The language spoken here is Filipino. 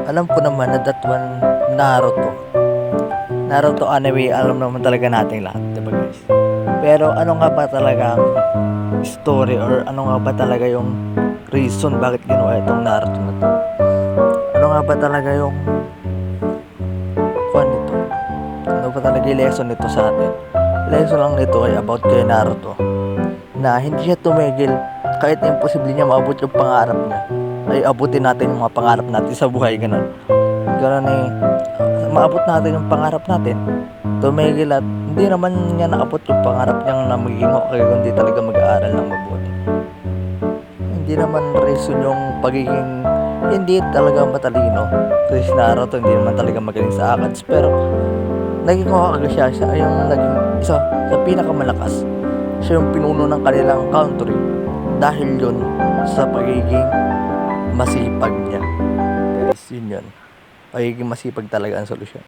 Alam ko naman na that one, Naruto. Naruto anime, alam naman talaga natin lahat, diba guys? Pero ano nga ba talaga ang story or ano nga ba talaga yung reason bakit ginawa itong Naruto na to? Ano nga ba talaga yung kwan nito? Ano ba talaga yung lesson nito sa atin? Lesson lang nito ay about kay Naruto na hindi siya tumigil kahit na imposible niya maabot yung pangarap niya, ay abutin natin yung mga pangarap natin sa buhay, ganun. Ganun eh, maabot natin yung pangarap natin, tumigil at hindi naman niya naabot yung pangarap niyang na magiging okay kundi talaga mag-aaral ng mabuti. Hindi naman reason yung pagiging hindi talaga matalino. Kasi si Naruto hindi naman talaga magaling sa akats, pero naging Hokage siya yung naging isa sa pinakamalakas. Siya yung pinuno ng kanilang country dahil yun sa pagiging masipag niya. Guys, yun. Pagiging masipag talaga ang solusyon.